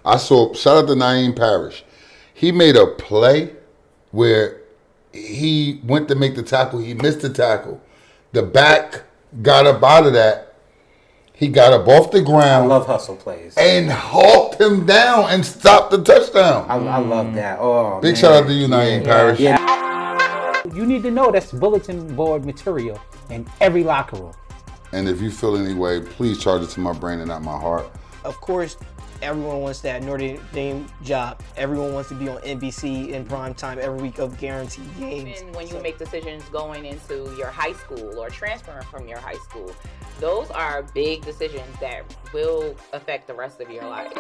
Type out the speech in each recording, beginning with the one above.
I saw, shout out to Naeem Parrish. He made a play where he went to make the tackle. He missed the tackle. The back got up out of that. He got up off the ground. I love hustle plays. And hawked him down and stopped the touchdown. I love that. Oh, big shout out to you, Naeem Parrish. Yeah. You need to know that's bulletin board material in every locker room. And if you feel any way, please charge it to my brain and not my heart. Of course, everyone wants that Notre Dame job. Everyone wants to be on NBC in prime time every week of guaranteed games. Even when you make decisions going into your high school or transferring from your high school, those are big decisions that will affect the rest of your life.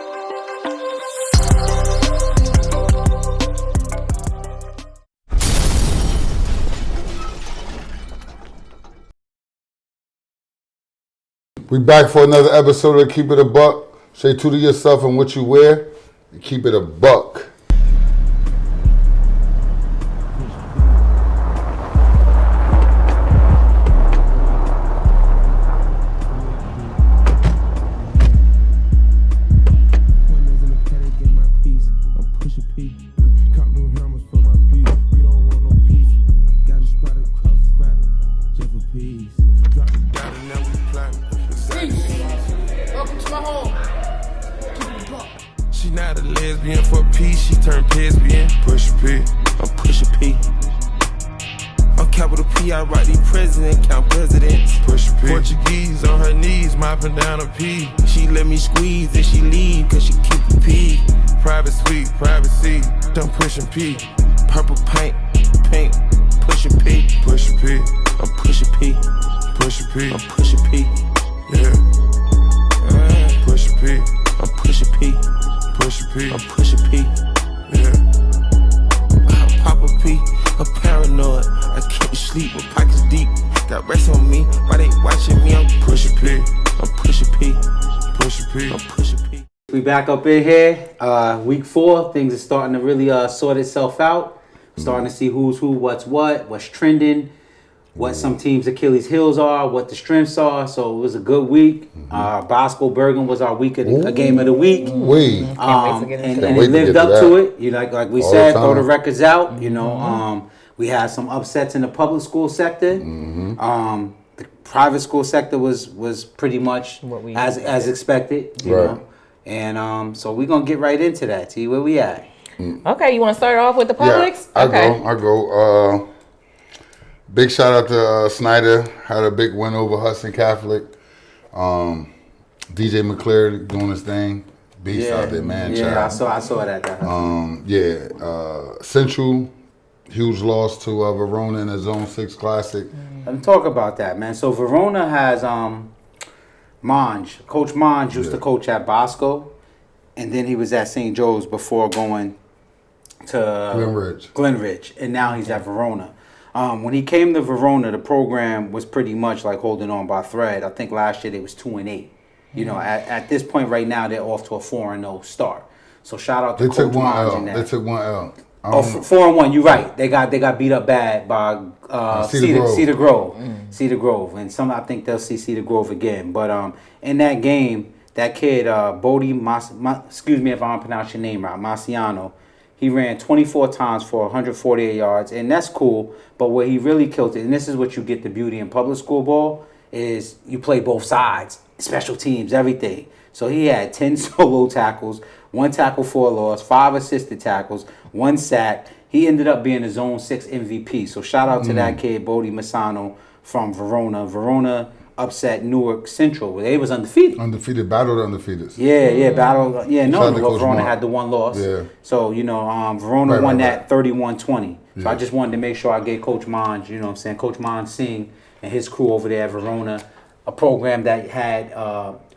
We back for another episode of Keep It a Buck. Stay true to yourself and what you wear. And keep it a buck. She let me squeeze and she leave cause she keep a pee. Private suite, privacy, don't push and pee. Purple paint, pink, push and pee. Push and pee, I'm push and pee. Push and pee, I'm push and pee. Yeah. Push and pee, I'm push and pee. Push and pee, I'm push and pee. Yeah. I pop a pee, I'm paranoid. I can't sleep with pockets deep. Got rest on me, why they watching me? I'm push and pee. I'm push a P, push a P, I'm push a P. We back up in here. Week 4, things are starting to really sort itself out. Starting to see who's who, what's trending, what some teams' Achilles heels are, what the strengths are. So it was a good week. Bosco Bergen was our a game of the week. And it lived up to it. You know, like we said, throw the records out. You know, we had some upsets in the public school sector. The private school sector was pretty much as expected, you know. And so we're gonna get right into that. T, where we at? Okay, you want to start off with the Publix? Yeah, I go. Big shout out to Snyder. Had a big win over Hudson Catholic. DJ McClure doing his thing. Beast out there, man. Yeah, I saw that. Central. Huge loss to Verona in the Zone6ix Classic. Let me talk about that, man. So Verona has Monge. Coach Monge used to coach at Bosco, and then he was at St. Joe's before going to Glenridge, and now he's at Verona. When he came to Verona, the program was pretty much like holding on by thread. I think last year they was 2-8. You know, at this point right now they're off to a 4-0 start. So shout out to Coach Monge in that. They took 1 L. 4-1. You're right. They got beat up bad by Cedar Grove. Cedar Grove, and I think they'll see Cedar Grove again. But in that game, that kid Bodie, excuse me if I don't pronounce your name right, Marciano, he ran 24 times for 148 yards, and that's cool. But where he really killed it, and this is what you get the beauty in public school ball, is you play both sides, special teams, everything. So he had 10 solo tackles, 1 tackle for a loss, 5 assisted tackles, 1 sack. He ended up being a Zone6 MVP. So shout out to that kid, Bodie Massano from Verona. Verona upset Newark Central. They was undefeated. Battled undefeated. Battle. Yeah, no, Verona had the 1 loss. Yeah. So, you know, Verona won that 31-20. So I just wanted to make sure I gave Coach Monge, you know what I'm saying, Coach Monge Singh and his crew over there at Verona, a program that had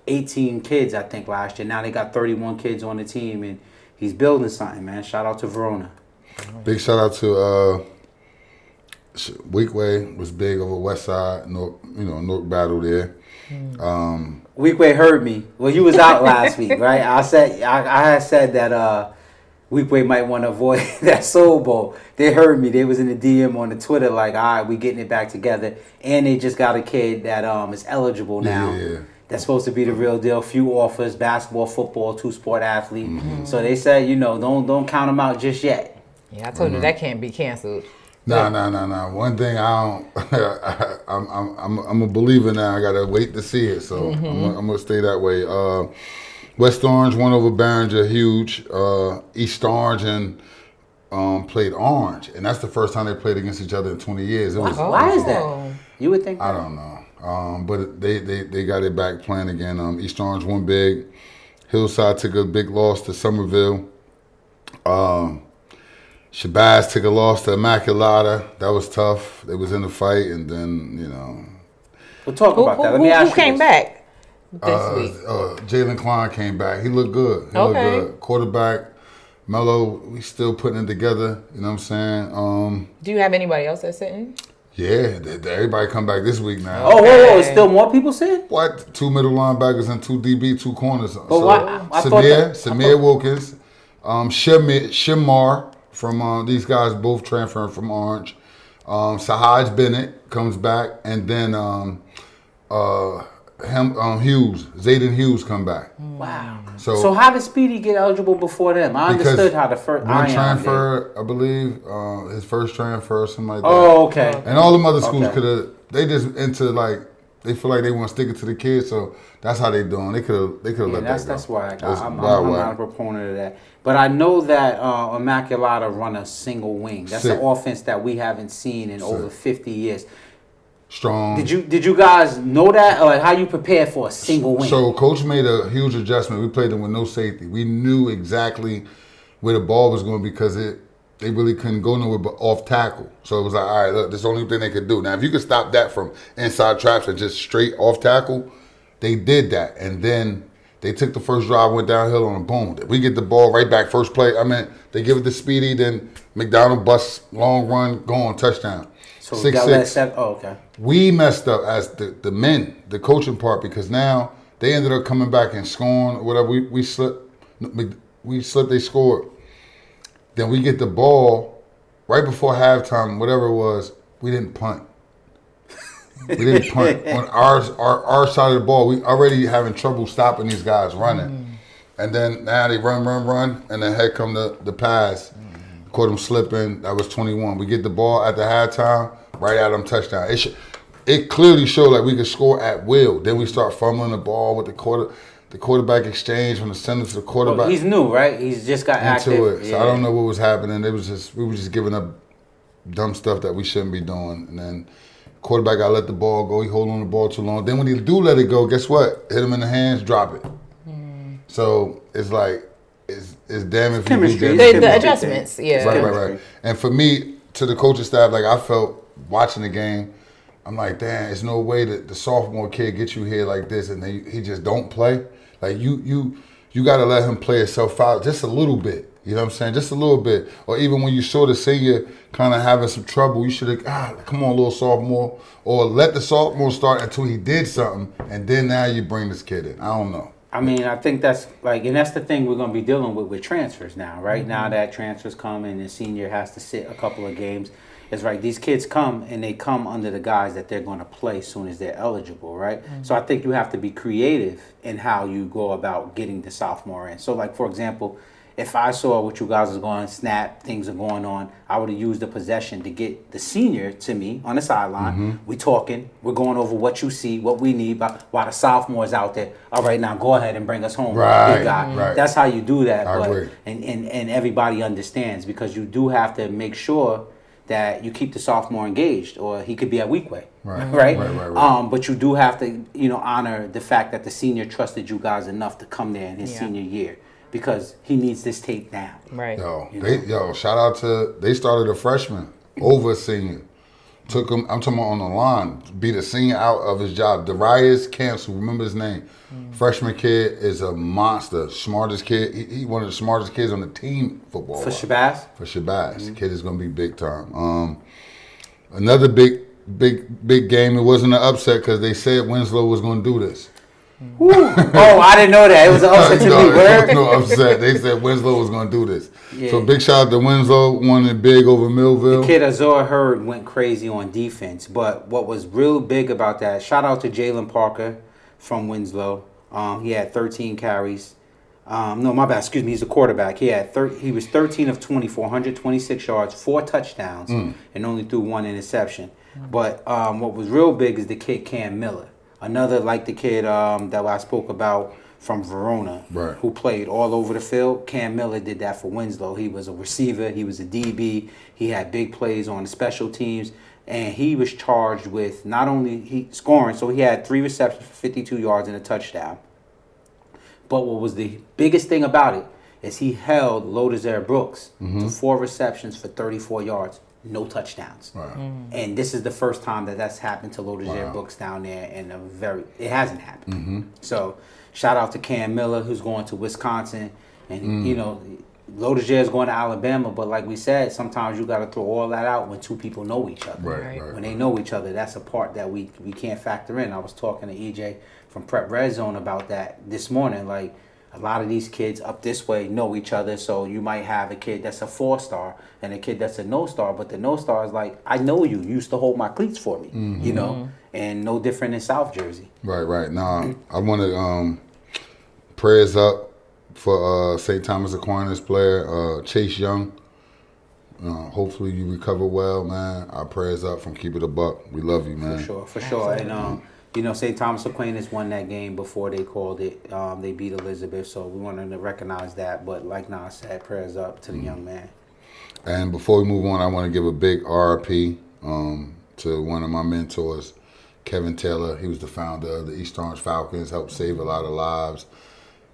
18 kids, I think, last year. Now they got 31 kids on the team, and he's building something, man. Shout out to Verona. Big shout out to Weekway was big over West Side, North Battle there. Weekway heard me. Well, you was out last week, right? I had said that Weekway might want to avoid that Soul Bowl. They heard me. They was in the DM on the Twitter like, all right, we getting it back together. And they just got a kid that is eligible now. That's supposed to be the real deal. Few offers, basketball, football, two-sport athlete. So they said, don't count them out just yet. Yeah, I told you that can't be canceled. Nah. One thing I don't, I'm a believer now. I gotta wait to see it, so I'm gonna stay that way. West Orange won over Barringer, huge. East Orange and played Orange, and that's the first time they played against each other in 20 years. Why is that? You would think. I don't know, but they got it back playing again. East Orange won big. Hillside took a big loss to Somerville. Shabazz took a loss to Immaculata. That was tough. They was in the fight, and then, We'll talk about that. Let me ask you who came back this week? Jalen Klein came back. He looked good. Looked good. Quarterback, Mello, we still putting it together. You know what I'm saying? Do you have anybody else that's sitting? Yeah, everybody come back this week now. Oh, whoa, is still more people sitting? What? 2 middle linebackers and 2 DB, 2 corners. But why? Samir Wilkins, Shimar from these guys both transferring from Orange. Sahaj Bennett comes back, and then Hughes, Zayden Hughes come back. Wow. So how did Speedy get eligible before them? I understood how the first one transfer, I believe, his first transfer or something like that. Oh, okay. And all them other schools could have. They just they feel like they want to stick it to the kids, so that's how they doing. They could have let that go. That's why I'm not a proponent of that. But I know that Immaculata run a single wing. That's an offense that we haven't seen in over 50 years. Strong. Did you guys know that, or how you prepare for a single wing? So coach made a huge adjustment. We played them with no safety. We knew exactly where the ball was going because they really couldn't go nowhere but off tackle. So it was like, all right, look, this is the only thing they could do. Now, if you could stop that from inside traps and just straight off tackle, they did that. And then they took the first drive, went downhill on a boom. We get the ball right back first play. I mean, they give it to Speedy, then McDonald busts, long run, go on, touchdown. So 6-6. Oh, okay. We messed up as the men, the coaching part, because now they ended up coming back and scoring or whatever. We slipped, they scored. Then we get the ball right before halftime, whatever it was, we didn't punt. We didn't punt. On our side of the ball, we already having trouble stopping these guys running. And then now they run, and then head come the pass. Caught them slipping. That was 21. We get the ball at the halftime, right at them, touchdown. It clearly showed like we could score at will. Then we start fumbling the ball with the quarterback exchange from the center to the quarterback. Well, he's new, right? He's just got active. It. So I don't know what was happening. We were just giving up dumb stuff that we shouldn't be doing. And then quarterback got to let the ball go. He hold on the ball too long. Then when he do let it go, guess what? Hit him in the hands, drop it. So it's like, it's damn if you do the adjustments, yeah. Right. And for me, to the coaching staff, like I felt watching the game, I'm like, damn, there's no way that the sophomore kid gets you here like this and he just don't play. Like you got to let him play himself out just a little bit. You know what I'm saying? Just a little bit. Or even when you saw the senior kind of having some trouble, you should have, come on, little sophomore. Or let the sophomore start until he did something, and then now you bring this kid in. I don't know. I mean, I think that's and that's the thing we're going to be dealing with transfers now, right? Now that transfers come and the senior has to sit a couple of games, it's right. These kids come and they come under the guise that they're going to play as soon as they're eligible, right? So I think you have to be creative in how you go about getting the sophomore in. So, like, for example, if I saw what you guys was going, snap, things are going on, I would have used the possession to get the senior to me on the sideline. We talking, we're going over what you see, what we need, while the sophomore's out there. All right, now go ahead and bring us home. Big guy. Right. That's how you do that. I agree. And everybody understands, because you do have to make sure that you keep the sophomore engaged, or he could be at week way. Right. But you do have to, honor the fact that the senior trusted you guys enough to come there in his senior year, because he needs this tape now. Right. Shout out to, they started a freshman over a senior. Took him, I'm talking about on the line, beat a senior out of his job. Darius Cancel, remember his name. Freshman kid is a monster, smartest kid. He one of the smartest kids on the team football. For Shabazz? For Shabazz. Kid is going to be big time. Another big game. It wasn't an upset because they said Winslow was going to do this. Oh, I didn't know that. It was an upset to me. There was no upset. They said Winslow was going to do this. So big shout out to Winslow, won it big over Millville. The kid Azor Hurd went crazy on defense. But what was real big about that, shout out to Jalen Parker from Winslow. He had 13 carries. No, my bad. Excuse me. He's a quarterback. He was 13 of 20 for 126 yards, 4 touchdowns, and only threw 1 interception. But what was real big is the kid Cam Miller, another like the kid that I spoke about from Verona, who played all over the field. Cam Miller did that for Winslow. He was a receiver. He was a DB. He had big plays on the special teams. And he was charged with not only scoring, so he had 3 receptions for 52 yards and a touchdown. But what was the biggest thing about it is he held Lodezaire Brooks to 4 receptions for 34 yards, no touchdowns. And this is the first time that's happened to Lodezaire Brooks down there, and it hasn't happened. So shout out to Cam Miller, who's going to Wisconsin, and you know, Lodezaire is going to Alabama. But like we said, sometimes you got to throw all that out when 2 people know each other. When they know each other, that's a part that we can't factor in. I was talking to EJ from Prep Red Zone about that this morning. Like, a lot of these kids up this way know each other, so you might have a kid that's a 4-star and a kid that's a no-star, but the no-star is like, I know you used to hold my cleats for me, you know, and no different in South Jersey. Right. Now, I want to prayers up for St. Thomas Aquinas player Chase Young. Hopefully you recover well, man. Our prayers up from Keep It a Buck. We love you, man. For sure. And you know, St. Thomas Aquinas won that game before they called it. They beat Elizabeth, so we wanted to recognize that. But like Nas said, prayers up to the young man. And before we move on, I want to give a big RIP to one of my mentors, Kevin Taylor. He was the founder of the East Orange Falcons, helped save a lot of lives,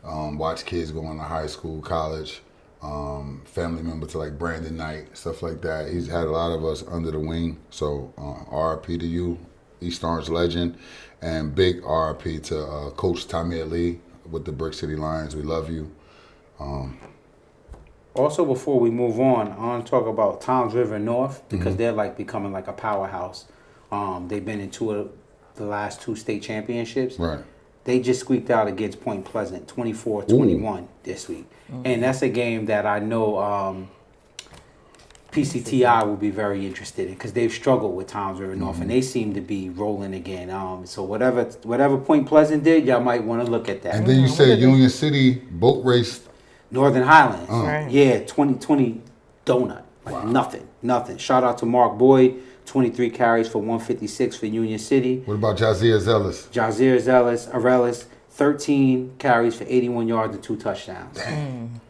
watch kids go into high school, college, family member to like Brandon Knight, stuff like that. He's had a lot of us under the wing. So RIP to you, East Orange legend. And big RIP to Coach Tamir Lee with the Brick City Lions. We love you. Also, before we move on, I want to talk about Toms River North because they're like becoming like a powerhouse. They've been in 2 of the last 2 state championships. Right. They just squeaked out against Point Pleasant, 24-21 this week. And that's a game that I know PCTI will be very interested in because they've struggled with Toms River North and they seem to be rolling again. So whatever Point Pleasant did, y'all might want to look at that. And then you said Union City boat race. Northern Highlands. Right. Yeah, 2020 donut. Like nothing. Shout out to Mark Boyd, 23 carries for 156 for Union City. What about Jazier Zellis? Jazier Arelis, 13 carries for 81 yards and 2 touchdowns. Dang.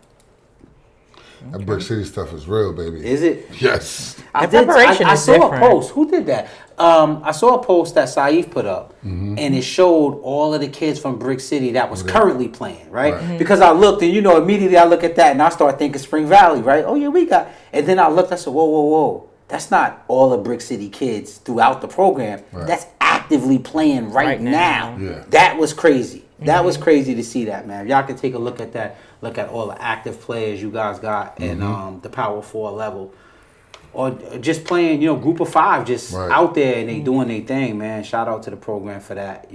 That Brick City stuff is real, baby. Is it? Yes. I saw different. a post. Who did that? I saw a post that Saif put up, and it showed all of the kids from Brick City that was currently playing, right? Because I looked, and immediately I look at that, and I start thinking Spring Valley, right? Oh, yeah, we got. And then I looked, I said, whoa. That's not all the Brick City kids throughout the program. Right. That's actively playing right now. Yeah. That was crazy. That was crazy to see that, man. Y'all can take a look at that. Look at all the active players you guys got in the Power 4 level. Or just playing, group of 5 just out there and they doing their thing, man. Shout out to the program for that,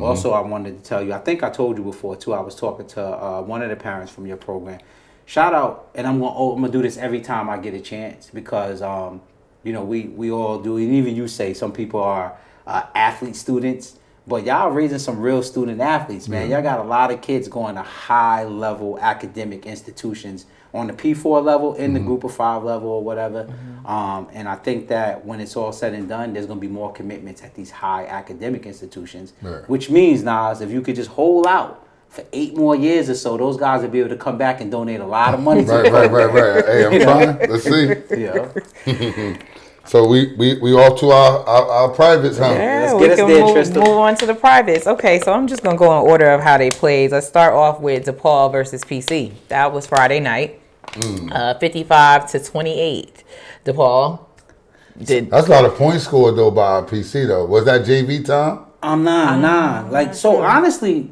Also, I wanted to tell you, I think I told you before, too. I was talking to one of the parents from your program. Shout out, and I'm gonna do this every time I get a chance because, we all do, and even you say some people are athlete students. But y'all raising some real student athletes, man. Y'all got a lot of kids going to high-level academic institutions on the P4 level, in the group of 5 level or whatever. And I think that when it's all said and done, there's going to be more commitments at these high academic institutions, which means, Nas, if you could just hold out for 8 more years or so, those guys will be able to come back and donate a lot of money to Right. Hey, I'm trying. Let's see. Yeah. So we off to our privates, huh? Yeah, Let's get us there, move on to the privates. Okay, so I'm just going to go in order of how they played. Let's start off with DePaul versus PC. That was Friday night, 55-28. DePaul did. That's a lot of points scored, though, by our PC, though. Was that JV time? Nah. Honestly,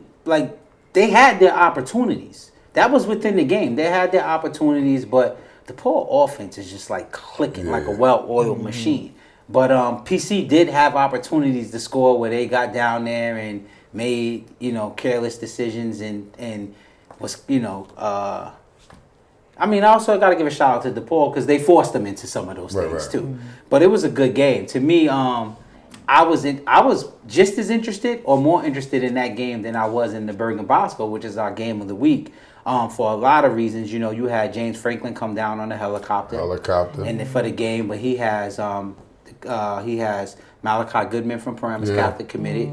they had their opportunities. That was within the game. They had their opportunities, but the DePaul offense is just clicking like a well-oiled machine. But PC did have opportunities to score where they got down there and made, careless decisions and was, I also got to give a shout out to DePaul because they forced them into some of those things too. But it was a good game. To me, I was just as interested or more interested in that game than I was in the Bergen Bosco, which is our game of the week. For a lot of reasons, you know, you had James Franklin come down on a helicopter, and for the game, but he has Malachi Goodman from Paramus Catholic committed.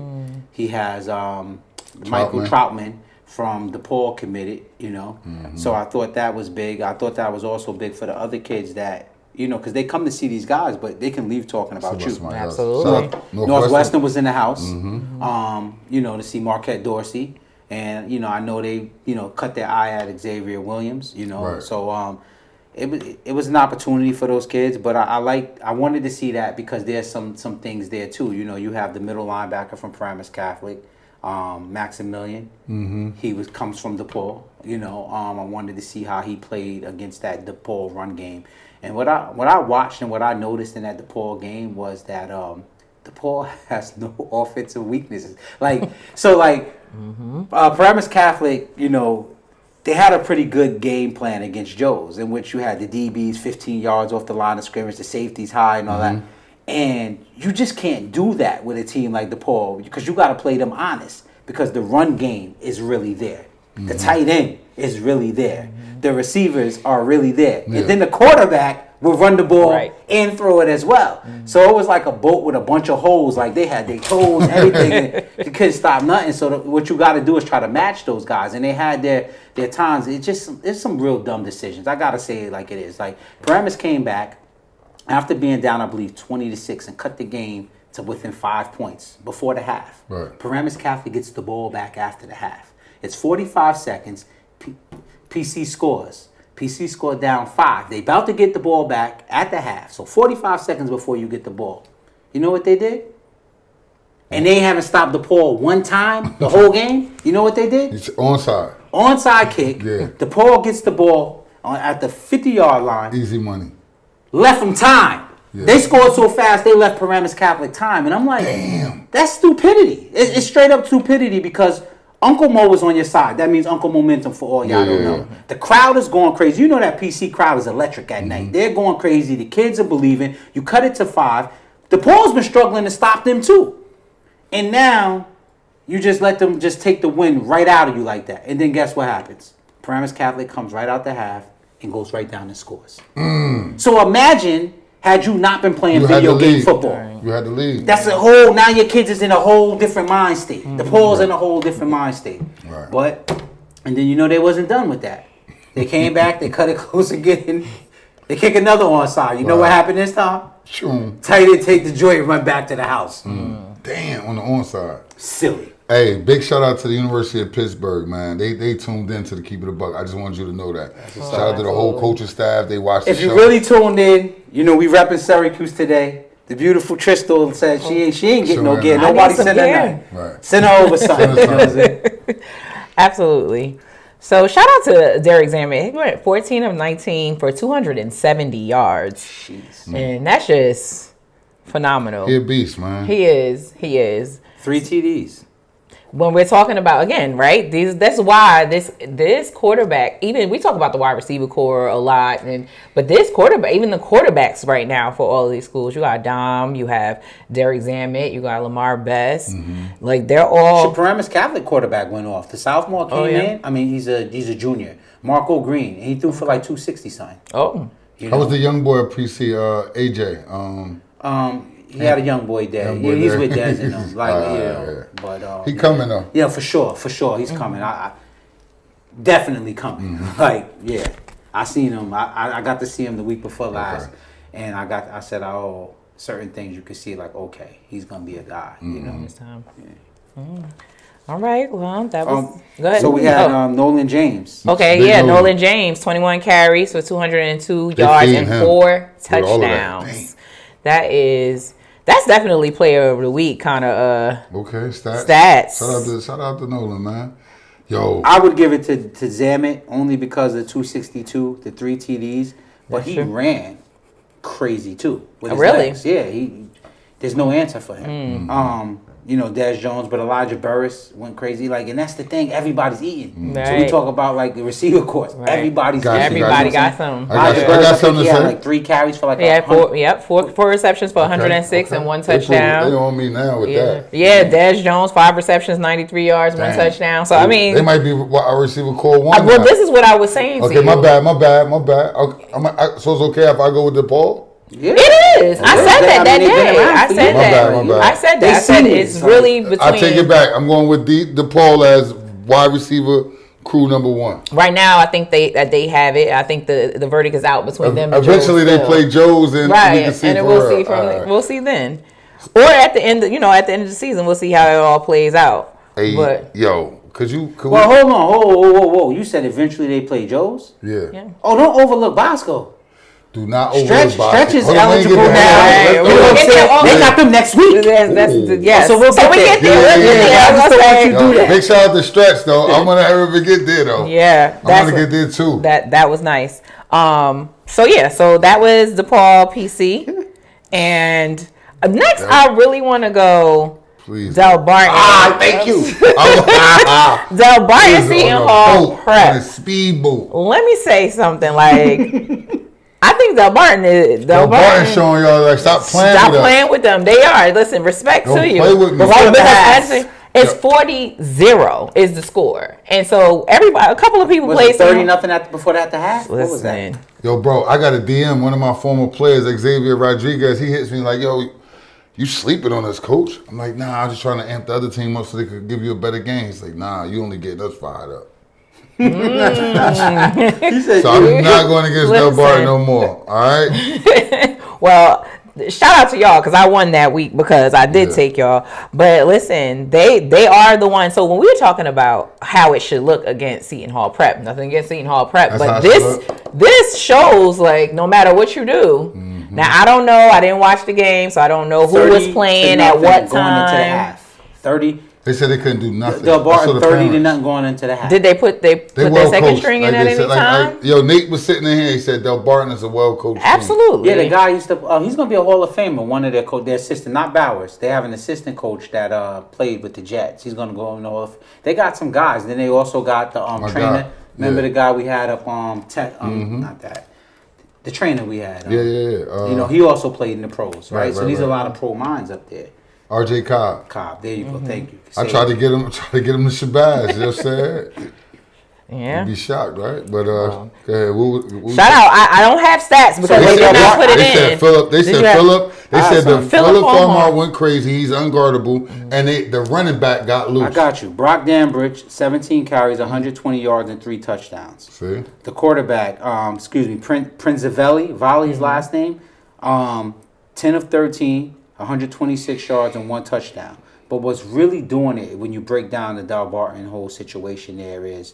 He has Michael Troutman from DePaul committed. You know, so I thought that was big. I thought that was also big for the other kids that. You know, because they come to see these guys, but they can leave talking about you. Absolutely. Northwestern was in the house, you know, to see Marquette Dorsey. And, you know, I know they, you know, cut their eye at Xavier Williams, you know. Right. So it was an opportunity for those kids, but I wanted to see that because there's some things there, too. You know, you have the middle linebacker from Paramus Catholic, Maximilian. He comes from DePaul, you know. I wanted to see how he played against that DePaul run game. And what I watched and what I noticed in that DePaul game was that DePaul has no offensive weaknesses. Paramus Catholic, you know, they had a pretty good game plan against Joe's, in which you had the DBs 15 yards off the line of scrimmage, the safeties high and all that. And you just can't do that with a team like DePaul because you got to play them honest because the run game is really there. The tight end is really there. The receivers are really there. Yeah. And then the quarterback will run the ball and throw it as well. So it was like a boat with a bunch of holes. Like they had their toes, everything. And you couldn't stop nothing. So what you got to do is try to match those guys. And they had their times. It's some real dumb decisions. I got to say it like it is. Like Paramus came back after being down, I believe, 20-6 and cut the game to within 5 points before the half. Right. Paramus Catholic gets the ball back after the half. It's 45 seconds. PC scores. PC scored down 5. They about to get the ball back at the half. So 45 seconds before you get the ball. You know what they did? And they haven't stopped DePaul one time the whole game. You know what they did? It's onside. Onside kick. Yeah. DePaul gets the ball at the 50-yard line. Easy money. Left them time. Yeah. They scored so fast they left Paramus Catholic time. And I'm like, damn. That's stupidity. It's straight up stupidity because Uncle Mo was on your side. That means Uncle Momentum for all y'all don't know. The crowd is going crazy. You know that PC crowd is electric at night. They're going crazy. The kids are believing. You cut it to 5. DePaul's been struggling to stop them too. And now you just let them just take the win right out of you like that. And then guess what happens? Paramus Catholic comes right out the half and goes right down and scores. So imagine had you not been playing video game football. You had to leave. That's now your kids is in a whole different mind state. DePaul's in a whole different mind state. Right. But, and then you know they wasn't done with that. They came back, they cut it close again. They kick another onside. You know what happened this time? Sure. Tight end take the joint and run back to the house. Damn, on the onside. Silly. Hey, big shout out to the University of Pittsburgh, man. They tuned in to the Keep It a Buck. I just wanted you to know that. Shout out to the whole coaching staff. They watched the show. If you really tuned in, you know we repping Syracuse today. The beautiful Tristal said she ain't getting no gear. Nobody sent her nothing. Right. Send her over something. Absolutely. So shout out to Derek Zammit. He went 14 of 19 for 270 yards. Jeez. And that's just phenomenal. He a beast, man. He is. 3 TDs. When we're talking about, again, right, that's why this quarterback, even we talk about the wide receiver core a lot, but this quarterback, even the quarterbacks right now for all of these schools, you got Dom, you have Derek Zammit, you got Lamar Best, like they're all. Paramus Catholic quarterback went off. The sophomore came in. I mean, he's a junior. Marco Green. He threw for like 260 something. Oh, how was the young boy at PC? AJ. He had a young boy there. He's with Dez and them. But he coming though. Yeah, for sure, he's coming. I definitely coming. I seen him. I got to see him the week before last, and I said, certain things you could see like, okay, he's gonna be a guy. You know, this time. Yeah. All right. Well, that was go ahead. So we had Nolan James. Okay, Nolan James, 21 carries for 202 yards and 4 touchdowns. That's definitely player of the week kind of stats. Shout out to Nolan, man. Yo, I would give it to Zammit only because of 262, the 3 TDs, but he ran crazy too with his legs. Yeah, there's no answer for him. Des Jones, but Elijah Burris went crazy. Like, and that's the thing, everybody's eating. Right. So we talk about like the receiver course. Right. Everybody got some. I got something to say. Like 3 carries for like four receptions for 106 and 1 touchdown. They on me now with that. Yeah, Des Jones 5 receptions, 93 yards, 1 touchdown. So I mean, they might be a receiver core 1. Well, this is what I was saying. Okay, my bad. Okay, so it's okay if I go with DePaul? Yeah. It is. I said that day. I said that. My bad. I said that. I said it's really between. I take it back. I'm going with DePaul as wide receiver crew number 1. Right now, I think they have it. I think the verdict is out between them. And eventually, they play Joe's and right, we'll see then, or at the end. At the end of the season, we'll see how it all plays out. Hey, but hold on, whoa! You said eventually they play Joe's. Yeah. Oh, don't overlook Bosco. Do not overlook Bosco. Stretch is eligible now. They got them next week. Yes. So we get there. Big shout out to Stretch though. I'm gonna ever get there though. Yeah, I'm gonna get there too. That was nice. So that was DePaul PC, and next I really want to go. Please. Del Barton. Thank you. Del Barton Seton Hall Prep. Speedboat. Let me say something like. I think Del Barton showing y'all like stop playing with them. They are. Listen, respect to you. Play with me. It's 40-0 is the score, and so a couple of people played 30-0 before that to half. What was that? Yo, bro, I got a DM. One of my former players, Xavier Rodriguez, he hits me like, "Yo, you sleeping on us, coach?" I'm like, "Nah, I'm just trying to amp the other team up so they could give you a better game." He's like, "Nah, you only getting us fired up." He said, so I'm not going against Del Barton no more. All right. Well, shout out to y'all because I won that week because I did take y'all. But listen, they are the ones. So when we were talking about how it should look against Seton Hall Prep, nothing against Seton Hall Prep, but this shows like no matter what you do. Mm-hmm. Now I don't know. I didn't watch the game, so I don't know who was playing at what time. Going into the half. 30. They said they couldn't do nothing. Del Barton 30-0 going into the half. Did they put their second string in at any time? Nate was sitting in here. He said Del Barton is a well coached. Absolutely. Yeah, the guy used to. He's gonna be a Hall of Famer. One of their assistant, not Bowers. They have an assistant coach that played with the Jets. He's gonna go in the Hall of. They got some guys. Then they also got the trainer. Remember the guy we had up not that. The trainer we had. He also played in the pros, right? So these are a lot of pro minds up there. RJ Cobb, there you go. Thank you. I tried to get him to Shabazz. You know what I'm saying? Yeah. You'd be shocked, right? But go ahead. Shout out. I don't have stats because they did not put it in. They said Philip Farmar went crazy. He's unguardable, and the running back got loose. I got you. Brock Dambridge, 17 carries, 120 yards, and 3 touchdowns. See? The quarterback, Prinzivelli, Volley's last name, 10 of 13. 126 yards and 1 touchdown. But what's really doing it when you break down the Del Barton whole situation there is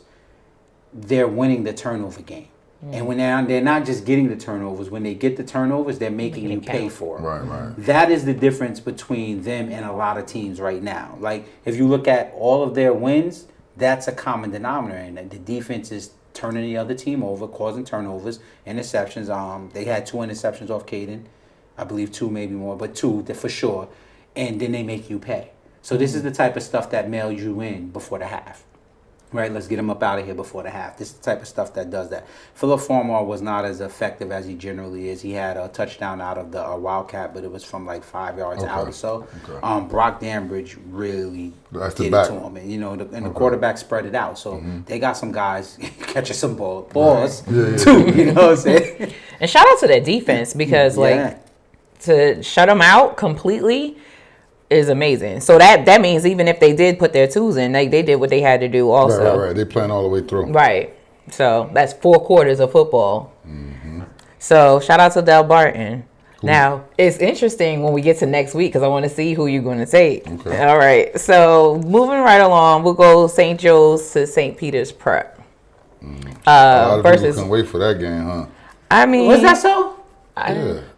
they're winning the turnover game. And when they're not just getting the turnovers, when they get the turnovers, they're making you pay for it. Right. That is the difference between them and a lot of teams right now. Like if you look at all of their wins, that's a common denominator. And the defense is turning the other team over, causing turnovers, interceptions. They had 2 interceptions off Caden. I believe 2, maybe more, but 2 for sure. And then they make you pay. So this is the type of stuff that mails you in before the half. Right? Let's get him up out of here before the half. This is the type of stuff that does that. Philip Farmar was not as effective as he generally is. He had a touchdown out of the Wildcat, but it was from like 5 yards out or so. Okay. Brock Dambridge really did it to him. And, the quarterback spread it out. So they got some guys catching some balls too. You know what I'm saying? And shout out to their defense because to shut them out completely is amazing. So that means even if they did put their 2s in, they did what they had to do also. Right. They playing all the way through. Right. So that's 4 quarters of football. Mm-hmm. So shout out to Del Barton. Now, it's interesting when we get to next week because I want to see who you're going to take. Okay. All right. So moving right along, we'll go St. Joe's to St. Peter's Prep. A lot of people couldn't wait for that game, huh? I mean, was that so?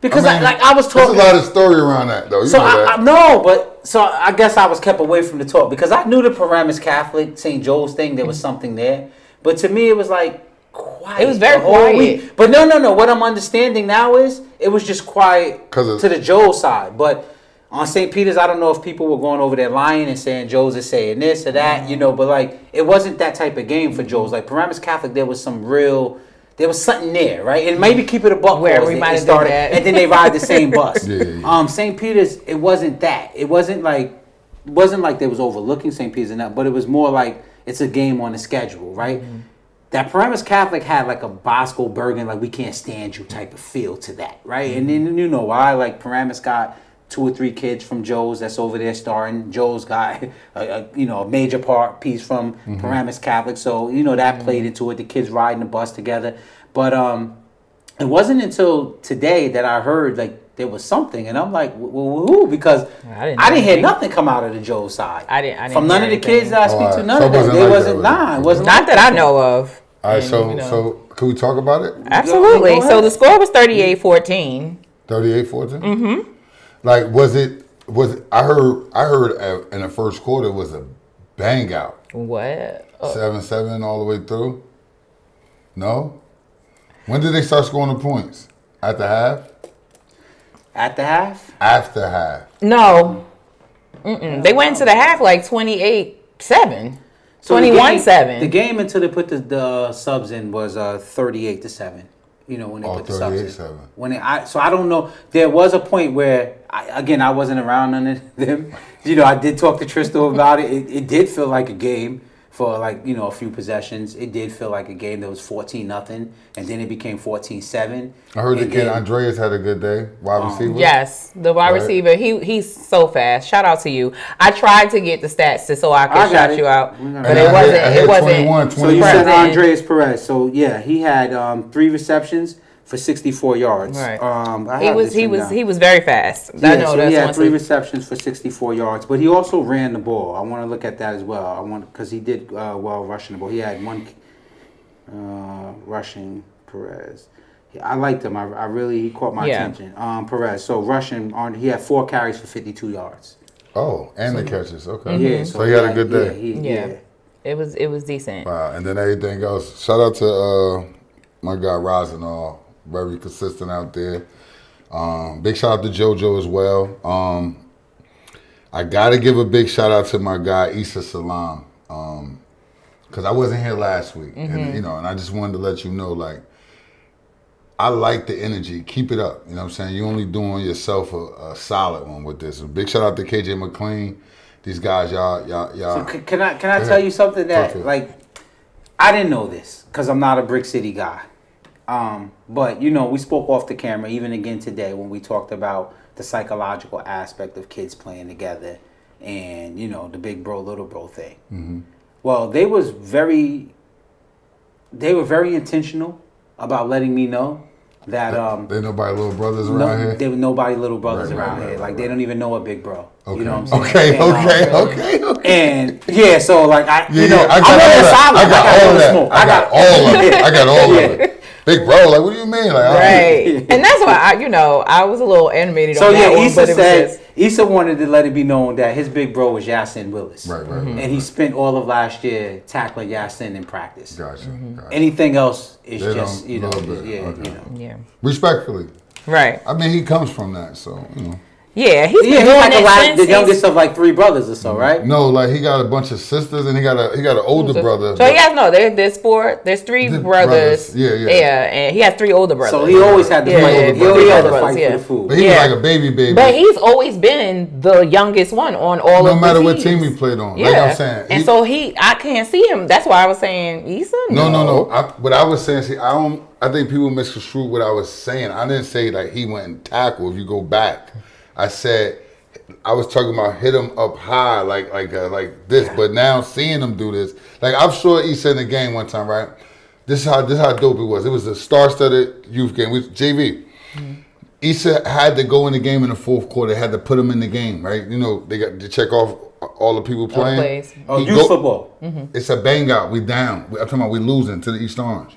Because I was talking. There's a lot of story around that, though. So I guess I was kept away from the talk because I knew the Paramus Catholic St. Joe's thing. There was something there, but to me it was like quiet. It was very quiet. But no. What I'm understanding now is it was just quiet to the Joel side. But On St. Peter's, I don't know if people were going over there lying and saying Joe's is saying this or that, you know, but like it wasn't that type of game for Joe's. Like Paramus Catholic, there was something there, right? And maybe keep it a buck Where pause. we They might have started, done that. and then they ride the same bus. Yeah. St. Peter's, it wasn't that. It wasn't like they was overlooking St. Peter's and that, but it was more like it's a game on the schedule, right? That Paramus Catholic had like a Bosco Bergen, like we can't stand you type of feel to that, right? And then you know why? Like Paramus got 2 or 3 kids from Joe's that's over there starting. Joe's got a major piece from Paramus Catholic, so you know that played into it. The kids riding the bus together, but it wasn't until today that I heard like there was something, and I'm like, well, who? Because I didn't hear nothing come out of the Joe side. I didn't from none of the kids that I speak to. None so of them. It wasn't Not like that I know of. All right, so can we talk about it? Absolutely. So the score was 38-14. 38-14? Mm-hmm. Like, was it? I heard in the first quarter it was a bang out. What? 7-7 all the way through. No. When did they start scoring the points? At the half. At the half. After half. No. They went into the half like 28-7. So 21-7. The game until they put the subs in was 38-7. You know when they put the subs in. 38-7. So I don't know. There was a point where I wasn't around none of them. You know, I did talk to Tristo about it. It did feel like a game for like a few possessions. It did feel like a game that was 14-0, and then it became 14-7. I heard the kid Andreas had a good day. Wide receiver. Yes, the wide receiver. He's so fast. Shout out to you. I tried to get the stats so I could shout you out, but it wasn't. 21. So you said Andreas Perez. So yeah, he had 3 receptions for 64 yards. Right. He was very fast. I know so he had 3 receptions for 64 yards, but he also ran the ball. I want to look at that as well. Because he did well rushing the ball. He had 1 rushing Perez. I liked him. He caught my attention. Perez. So rushing he had 4 carries for 52 yards. Oh, and the catches. Okay. Yeah. So he had a good day. It was decent. Wow. And then everything else. Shout out to my guy Rosenall. Very consistent out there. Big shout out to JoJo as well. I gotta give a big shout out to my guy Issa Salam, because I wasn't here last week, and I just wanted to let you know, like, I like the energy. Keep it up. You know what I'm saying? You're only doing yourself a solid one with this. Big shout out to KJ McLean. These guys, y'all. So can I tell you something that like I didn't know this because I'm not a Brick City guy. But we spoke off the camera even again today when we talked about the psychological aspect of kids playing together and the big bro little bro thing. Mm-hmm. Well, they were very intentional about letting me know that there nobody little brothers around here. There were nobody little brothers around here. Like they don't even know a big bro. Okay. You know what I'm saying? Okay. And yeah, so like I got all of it. Big bro, like, what do you mean? Like, right. And that's why I was a little animated on that one. So yeah, Issa wanted to let it be known that his big bro was Yasin Willis. Right. And he spent all of last year tackling Yasin in practice. Gotcha. Anything else is they just, Yeah. Respectfully. Right. I mean, he comes from that, so, Yeah, he's been doing like the youngest of like 3 brothers or so, right? No, like he got a bunch of sisters and he got an older brother. So there's 3 brothers. Yeah, and he has 3 older brothers. So he always had to fight. He always had to fight for the food. But he was like a baby. But he's always been the youngest one on all of the teams. No matter what team he played on. Yeah. Like I'm saying. And so I can't see him. That's why I was saying Issa. No. What I was saying, I think people misconstrued what I was saying. I didn't say like he went and tackled. If you go back, I said I was talking about hit him up high like this. But now seeing him do this, like I'm sure Issa in the game one time, right? This is how dope it was. It was a star-studded youth game. JV. Mm-hmm. Issa had to go in the game in the 4th quarter. They had to put him in the game, right? They got to check off all the people playing. Youth football. Mm-hmm. It's a bang out. We down. I'm talking about we losing to the East Orange.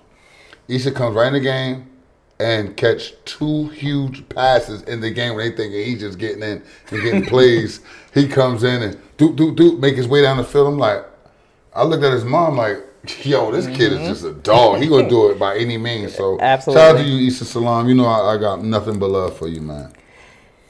Issa comes right in the game and catch 2 huge passes in the game when they thinking he's just getting in and getting plays. He comes in and do make his way down the field. I'm like, I looked at his mom like, yo, this kid is just a dog. He gonna do it by any means. So absolutely. Shout out to you, Issa Salam. I got nothing but love for you, man.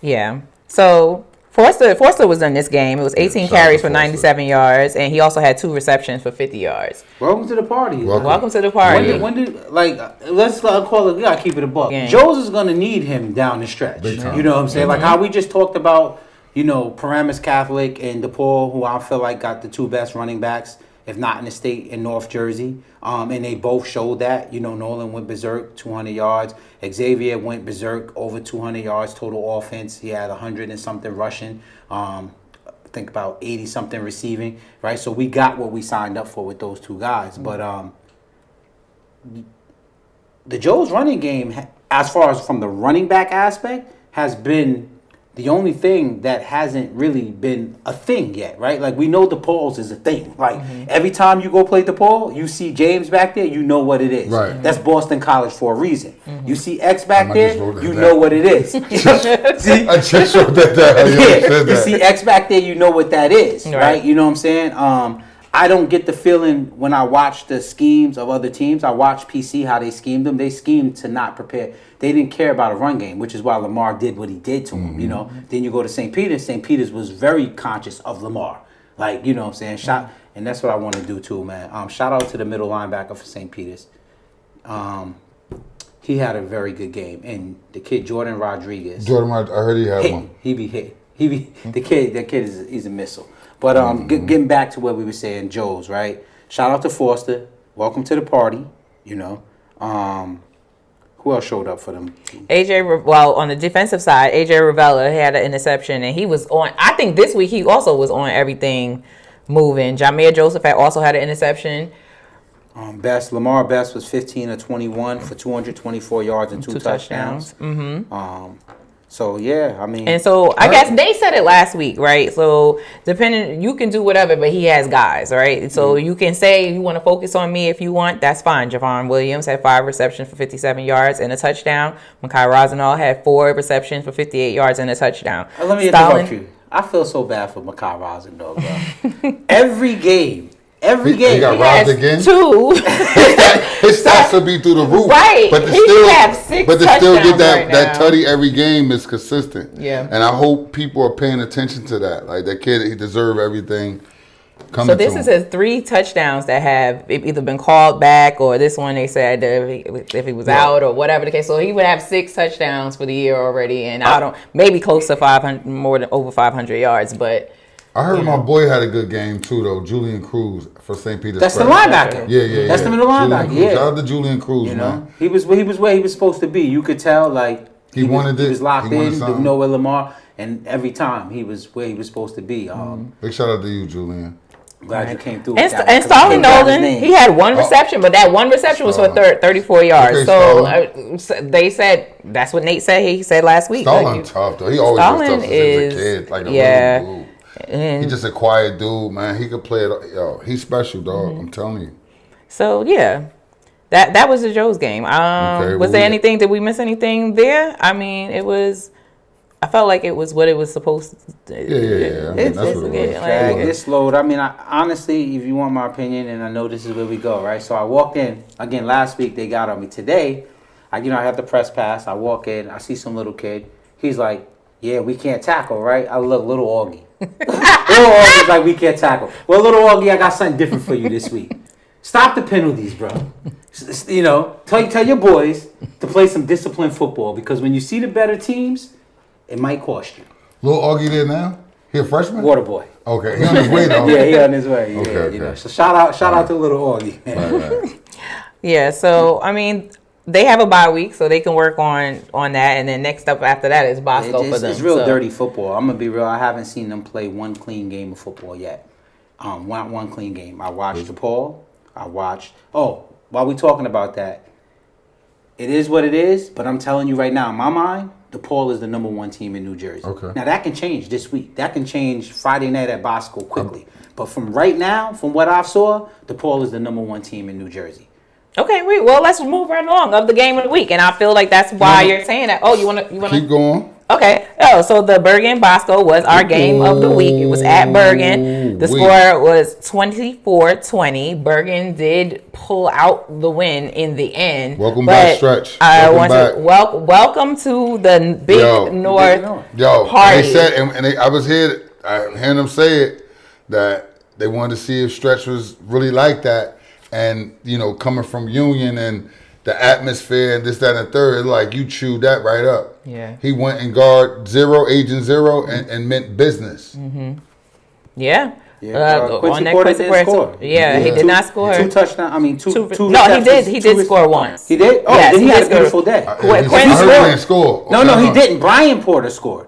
Yeah. So Forster was in this game. It was 18 carries for 97 yards, and he also had 2 receptions for 50 yards. Welcome to the party. Welcome to the party. When did let's call it, we gotta keep it a buck. Yeah. Jones is gonna need him down the stretch. You know what I'm saying? Like how we just talked about, Paramus Catholic and DePaul, who I feel like got the 2 best running backs, if not in the state, in North Jersey. And they both showed that. Nolan went berserk, 200 yards. Xavier went berserk, over 200 yards total offense. He had 100 and something rushing. I think about 80 something receiving. Right, so we got what we signed up for with those 2 guys. But the Joe's running game, as far as from the running back aspect, has been the only thing that hasn't really been a thing yet, right? Like, we know DePaul's is a thing. Like, every time you go play DePaul, you see James back there, you know what it is. Right. That's Boston College for a reason. You see X back there, you know what it is. See? I just wrote that down. You see X back there, you know what that is, right? You know what I'm saying? I don't get the feeling when I watch the schemes of other teams. I watch PC, how they schemed them. They schemed to not prepare. They didn't care about a run game, which is why Lamar did what he did to him, Then you go to St. Peter's. St. Peter's was very conscious of Lamar. Like, you know what I'm saying? And that's what I want to do too, man. Shout out to the middle linebacker for St. Peter's. He had a very good game. And the kid, Jordan Rodriguez. I heard he had one. He be hit. That kid he's a missile. But getting back to what we were saying, Joe's, right? Shout out to Forster. Welcome to the party, Who else showed up for them? On the defensive side, AJ Ravella had an interception, and he was on. I think this week he also was on everything moving. Jameer Joseph also had an interception. Lamar Best was 15 of 21 for 224 yards and 2 touchdowns. So, yeah, I mean. And so, I guess they said it last week, right? So, depending, you can do whatever, but he has guys, right? So, you can say you want to focus on me if you want. That's fine. Javon Williams had 5 receptions for 57 yards and a touchdown. Makai Rosenall had 4 receptions for 58 yards and a touchdown. Let me interrupt you. I feel so bad for Makai Rosenall, bro. Every game. He got robbed again. 2. His stats will be through the roof. Right. But to still get that tutty every game is consistent. Yeah. And I hope people are paying attention to that. Like, that kid, he deserves everything coming to him. So this is his 3 touchdowns that have either been called back, or this one they said if he was out or whatever the case. So he would have 6 touchdowns for the year already, and maybe close to 500, more than over 500 yards, but. I heard my boy had a good game too, though. Julian Cruz for St. Peter's. That's the linebacker. Yeah. That's the middle linebacker. Yeah. Shout out to Julian Cruz, man. He was where he was supposed to be. You could tell, like he was locked in. Didn't know where Lamar, and every time he was where he was supposed to be. Big shout out to you, Julian. Glad you came through. And Starling Nolan, he had 1 reception, but that 1 reception was for 34 yards. Okay, so they said that's what Nate said. He said last week. Starling tough though. He always was tough since a kid, like a little dude. He's just a quiet dude, man. He could play it. Yo, he's special, dog. I'm telling you. So yeah, that was the Joe's game. Was there anything? Did we miss anything there? I mean, it was. I felt like it was what it was supposed to. Yeah. I mean, that's what it was. It's slowed. I mean, honestly, if you want my opinion, and I know this is where we go, right? So I walked in again last week. They got on me today. I had the press pass. I walk in. I see some little kid. He's like, "Yeah, we can't tackle, right?" I look, little Augie. Little Augie's like, "We can't tackle." Well, little Augie, I got something different for you this week. Stop the penalties, bro. Tell your boys to play some disciplined football, because when you see the better teams, it might cost you. Little Augie there now? He a freshman? Water boy. Okay, he on his way though. Yeah, he on his way. Yeah, okay. So shout out to little Augie. Right. Yeah. So I mean, they have a bye week, so they can work on that, and then next up after that is Bosco for them. It's real dirty football. I'm gonna be real. I haven't seen them play one clean game of football yet. One clean game. I watched DePaul. While we talking about that, it is what it is. But I'm telling you right now, in my mind, DePaul is the number 1 team in New Jersey. Okay. Now that can change this week. That can change Friday night at Bosco quickly. But from right now, from what I saw, DePaul is the number 1 team in New Jersey. Okay, well, let's move right along of the game of the week, and I feel like that's why you're saying that. Oh, you want to keep going? Okay. Oh, so the Bergen Bosco was our game of the week. It was at Bergen. The score was 24-20. Bergen did pull out the win in the end. Welcome back, Stretch. Welcome to the Big North party. They said, I was here, hearing them say it, that they wanted to see if Stretch was really like that. And, coming from Union and the atmosphere and this, that, and the third, like you chewed that right up. Yeah. He went and guard Agent Zero, and meant business. Mm-hmm. Yeah. Quincy Porter didn't score. Yeah, he did not score. 2 touchdowns. I mean, two. No, he did. He did score once. He did. Oh, yes, then he had a beautiful day. Quincy scored. No, he didn't. Brian Porter scored.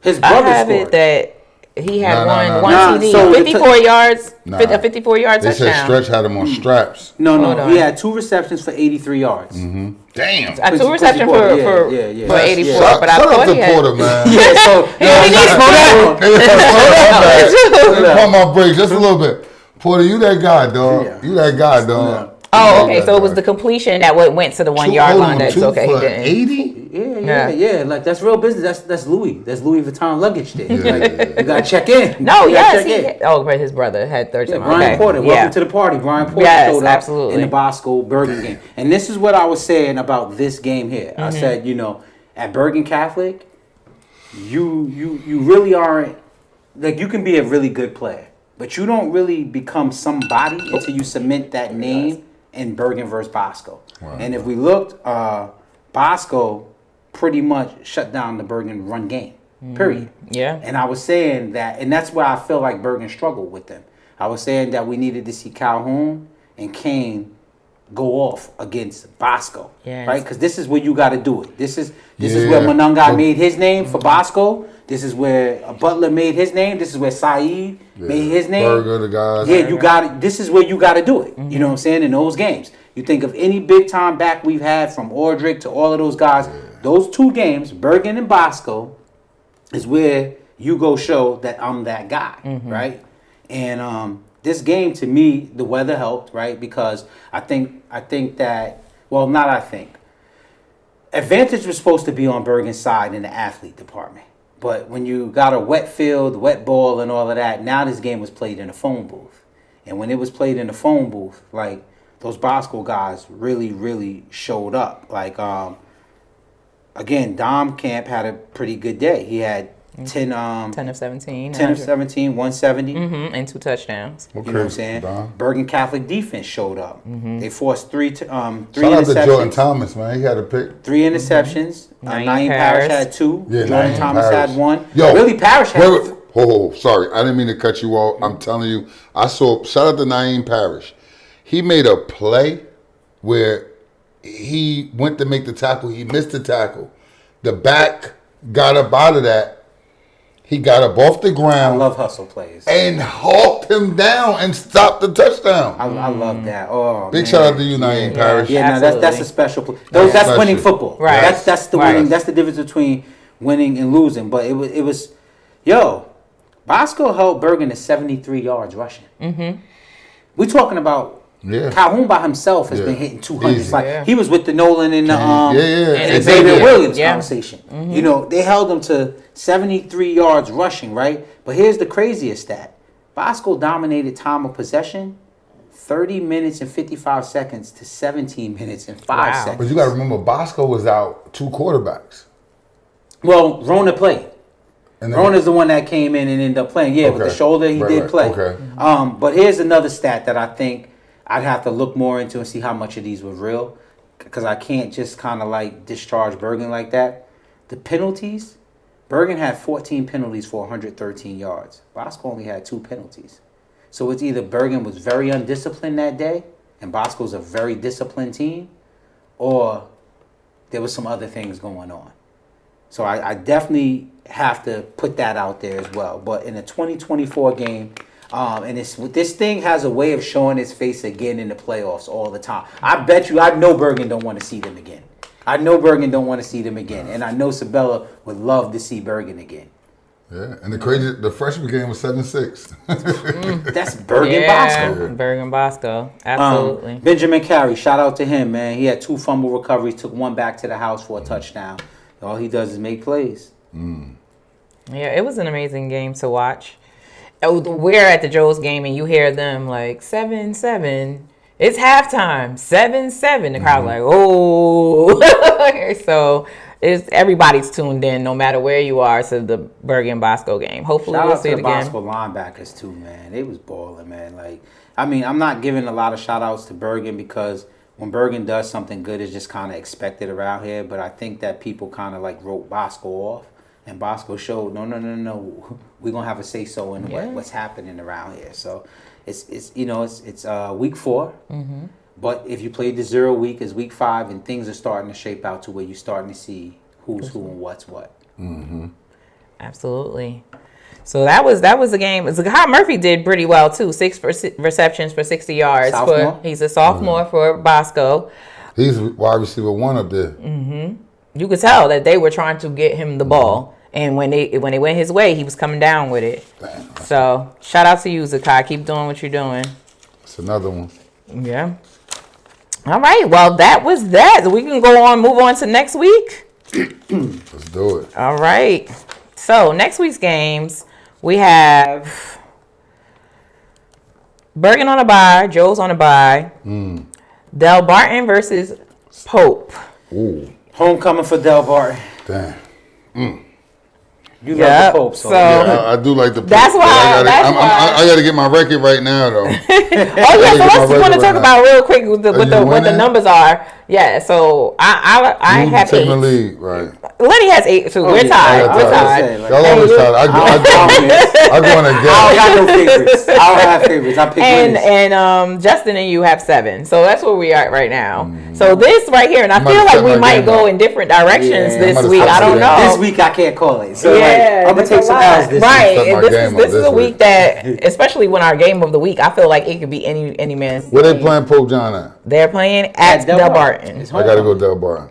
His brother I have scored. It that he had one TD, so 54 yards, a 54-yard touchdown. They said Stretch had him on straps. No, he had 2 receptions for 83 yards. Mm-hmm. Damn. 2 receptions for 84, but I thought he had. Porter, man. Yeah, so Let me pump my brakes just a little bit. Porter, you that guy, dog. Yeah. You that guy, dog. Oh, okay. So it was the completion that went to the 1 yard line. That's okay. He didn't. 80? Yeah. Like that's real business. That's Louis. That's Louis Vuitton luggage there. Like, you gotta check in. No, yes. But his brother had 13. Brian Porter. Welcome to the party. Brian Porter showed up in the Bosco Bergen game. And this is what I was saying about this game here. I said, at Bergen Catholic, you really aren't, like, you can be a really good player, but you don't really become somebody until you cement that name in Bergen versus Bosco. Wow. And if we looked, Bosco pretty much shut down the Bergen run game, period. Yeah. And I was saying that, and that's why I feel like Bergen struggled with them. I was saying that we needed to see Calhoun and Kane go off against Bosco, right? Because this is where you got to do it. This is where Monunga made his name for Bosco. This is where Butler made his name. This is where Saeed made his name. Berger, the guys. Yeah, you got it. This is where you got to do it. You know what I'm saying? In those games, you think of any big time back we've had, from Ordrick to all of those guys. Those 2 games, Bergen and Bosco, is where you go show that I'm that guy, right? And this game, to me, the weather helped, right? Because I think that, well, not I think. Advantage was supposed to be on Bergen's side in the athlete department. But when you got a wet field, wet ball, and all of that, now this game was played in a phone booth. And when it was played in the phone booth, like, those Bosco guys really, really showed up. Like, again, Dom Camp had a pretty good day. He had 10 of 17, 170. And 2 touchdowns. Okay. You know what I'm saying? Don. Bergen Catholic defense showed up. They forced 3 interceptions. Shout out to Jordan Thomas, man. He had a pick. 3 interceptions. Naeem Parrish had 2. Yeah, Jordan Thomas had 1. Yo, really, Parrish had 2. Sorry. I didn't mean to cut you off. I'm telling you. Shout out to Naeem Parrish. He made a play where he went to make the tackle. He missed the tackle. The back got up out of that. He got up off the ground. I love hustle plays. And hawked him down and stopped the touchdown. I love that. Oh, big shout out to you, Naeem Parrish. Yeah, that's a special play. That's winning football. Right. That's the winning. That's the difference between winning and losing. But it was, Bosco held Bergen to 73 yards rushing. We're talking about. Yeah. Calhoun by himself has been hitting 200. Like he was with the Nolan and the and Xavier Williams conversation. They held him to 73 yards rushing, right? But here's the craziest stat. Bosco dominated time of possession 30 minutes and 55 seconds to 17 minutes and 5 seconds. But you got to remember, Bosco was out 2 quarterbacks. Well, Rona played. Rona's the one that came in and ended up playing. Yeah, with the shoulder, he did play. Okay. But here's another stat that I think I'd have to look more into and see how much of these were real, because I can't just kind of like discharge Bergen like that. The penalties, Bergen had 14 penalties for 113 yards. Bosco only had 2 penalties. So it's either Bergen was very undisciplined that day and Bosco's a very disciplined team, or there was some other things going on. So I definitely have to put that out there as well. But in a 2024 game, and this thing has a way of showing its face again in the playoffs all the time. I know Bergen don't want to see them again. And I know Sabella would love to see Bergen again. Yeah, and the freshman game was 7-6. That's Bergen Bosco. Bergen Bosco, absolutely. Benjamin Carey, shout out to him, man. He had 2 fumble recoveries, took 1 back to the house for a touchdown. All he does is make plays. Yeah, it was an amazing game to watch. We're at the Joes game and you hear them like 7-7. It's halftime, 7-7. The crowd's like, oh. So everybody's tuned in, no matter where you are, to the Bergen Bosco game. Hopefully, Shout we'll out see to it the again. Bosco linebackers too, man. They was balling, man. Like, I mean, I'm not giving a lot of shout outs to Bergen because when Bergen does something good, it's just kind of expected around here. But I think that people kind of like wrote Bosco off. And Bosco showed, no, we're gonna have a say so in what's happening around here. So it's week 4, but if you played the 0 week, it's week 5, and things are starting to shape out to where you're starting to see who's who and what's what. Absolutely. So that was the game. Zakai Murphy did pretty well too. 6 receptions for 60 yards. He's a sophomore for Bosco. He's wide receiver 1 up there. You could tell that they were trying to get him the ball. And when they went his way, he was coming down with it. Damn. So shout out to you, Zakai. Keep doing what you're doing. It's another one. Yeah. All right. Well, that was that. We can move on to next week. Let's do it. All right. So next week's games, we have Bergen on a bye, Joe's on a bye. Del Barton versus Pope. Ooh. Homecoming for Del Barton. Damn. You love the Pope, so Yeah, I do like the Pope. That's why. I got to get my record right now, though. Oh yeah, so let's want to talk about real quick what the numbers are. Yeah, so I have 8. Lead, right? Lenny has 8 too. We're tied. We're tied. Y'all always tied. I go on a guess. I don't got no favorites. I don't have favorites. I pick winners. And Justin and you have 7. So that's where we are right now. So this right here, and I feel like we might go in different directions this week. I don't know. This week I can't call it. So yeah, I'm gonna take some L's this week. Right. This is a week that, especially when our game of the week, I feel like it could be any man's. Where they playing Pope John at? They're playing at Del Barton. I gotta go Del Barton.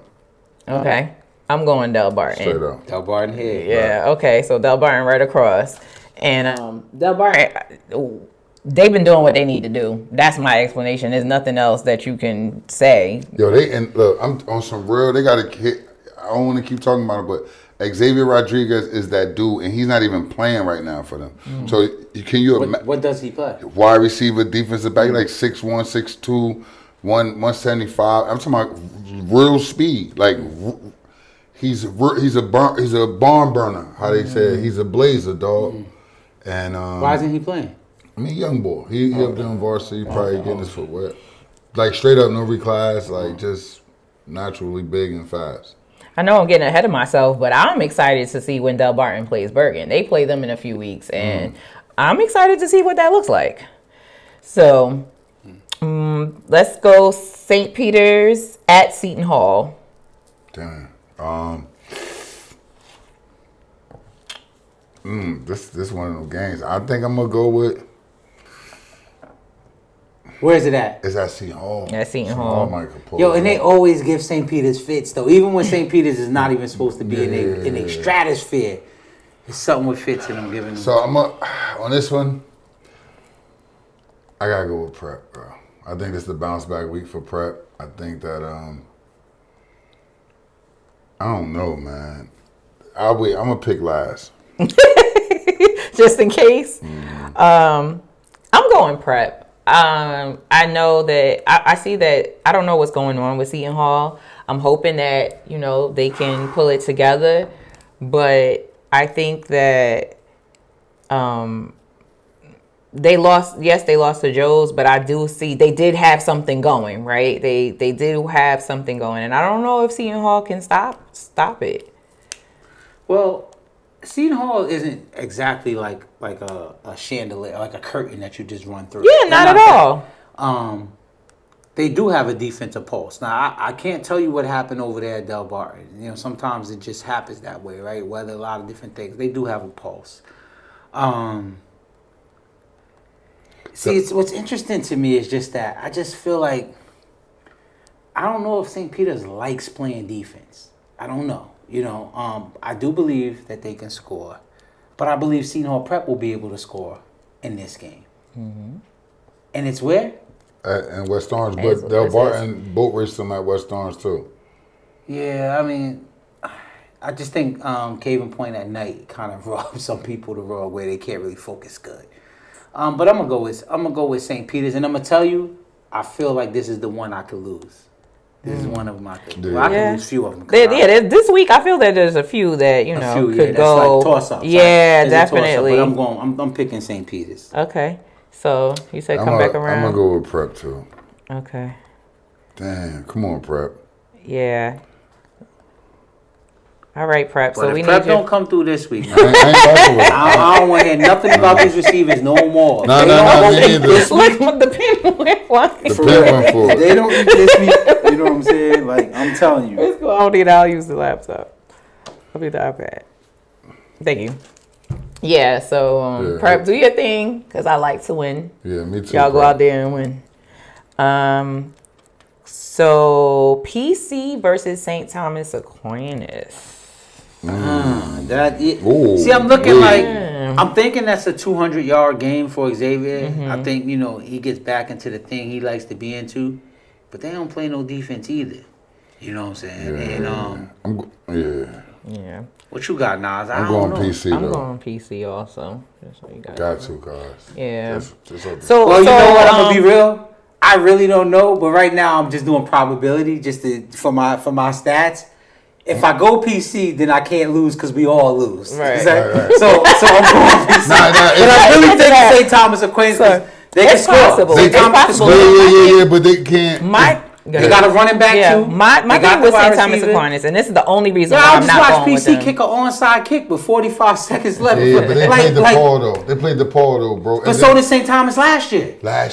Okay. I'm going Del Barton. Straight up. Del Barton here. Yeah, okay. So Del Barton right across. And Del Barton, they've been doing what they need to do. That's my explanation. There's nothing else that you can say. Yo, look, I'm on some real, they got a kid. I don't want to keep talking about it, but Xavier Rodriguez is that dude, and he's not even playing right now for them. So can you imagine? What does he play? Wide receiver, defensive back, like 6'1", 6'2", 175. I'm talking about real speed. Like he's a barn burner. How they say he's a blazer, dog. And why isn't he playing? I mean, young boy. He up there in varsity, probably getting his foot wet. Like straight up, no reclass, like just naturally big and fast. I know I'm getting ahead of myself, but I'm excited to see when Del Barton plays Bergen. They play them in a few weeks, and I'm excited to see what that looks like. So let's go St. Peter's at Seton Hall. Damn. This one of those games. I think I'm gonna go with. Where's it at? It's at Seton Hall. At Seton Hall. Yo, and they always give St. Peter's fits though. Even when St. Peter's is not even supposed to be in a stratosphere, it's something with fits, and I'm giving them. So on this one. I gotta go with Prep, bro. I think this is the bounce back week for Prep. I think that I don't know, man. I'm gonna pick last. Just in case. I'm going Prep. I know that I see that I don't know what's going on with Seton Hall. I'm hoping that, they can pull it together. But I think that they lost to Joe's, but I do see they did have something going, right? They do have something going. And I don't know if Seton Hall can stop it. Well, Seton Hall isn't exactly like a chandelier, like a curtain that you just run through. Yeah, not at all. They do have a defensive pulse. Now, I can't tell you what happened over there at Del Barton. Sometimes it just happens that way, right? Whether a lot of different things. They do have a pulse. What's interesting to me is just that I just feel like I don't know if St. Peter's likes playing defense. I don't know. I do believe that they can score, but I believe Seton Hall Prep will be able to score in this game. Mm-hmm. And it's where? In West Orange, but Del Barton boat raced them at West Orange too. Yeah, I mean, I just think Cavern Point at night kind of rubs some people the wrong way. They can't really focus good. But I'm gonna go with St. Peter's, and I'm gonna tell you, I feel like this is the one I could lose. This is one of them I could. Well, I could lose a few of them. This week I feel that there's a few that could go. Like toss-ups. Yeah, definitely. But I'm picking St. Peter's. Okay, so you said come back around. I'm gonna go with Prep too. Okay. Damn, come on, Prep. Yeah. All right, Prep. But so if we Prep need don't come through this week. I don't want to hear nothing about these receivers no more. No, me either. Look what the pin went for. The pin went for it. They don't eat this week. You know what I'm saying? Like, I'm telling you. Let's go. I'll use the laptop. I'll be the iPad. Thank you. Yeah, so Prep, do your thing, because I like to win. Yeah, me too. Y'all go out there and win. So PC versus St. Thomas Aquinas. See, I'm looking like I'm thinking that's a 200-yard game for Xavier. I think he gets back into the thing he likes to be into, but they don't play no defense either. You know what I'm saying? Yeah. And yeah. What you got, Nas? I'm going PC. I'm going PC also. Just so you got to, guys. Yeah. So you know what? I'm gonna be real. I really don't know, but right now I'm just doing probability for my stats. If I go PC, then I can't lose because we all lose. Right. So I'm going PC. But I really think St. Thomas Aquinas, they can score. Possible. St. Thomas possible. Yeah, but they can't. They got a running back too. My thing with St. Thomas Aquinas, and this is the only reason why I'm not going with them. I just watched PC kick an onside kick with 45 seconds left. Yeah, but they played DePaul though. They played DePaul though, bro. But so did St. Thomas last year. But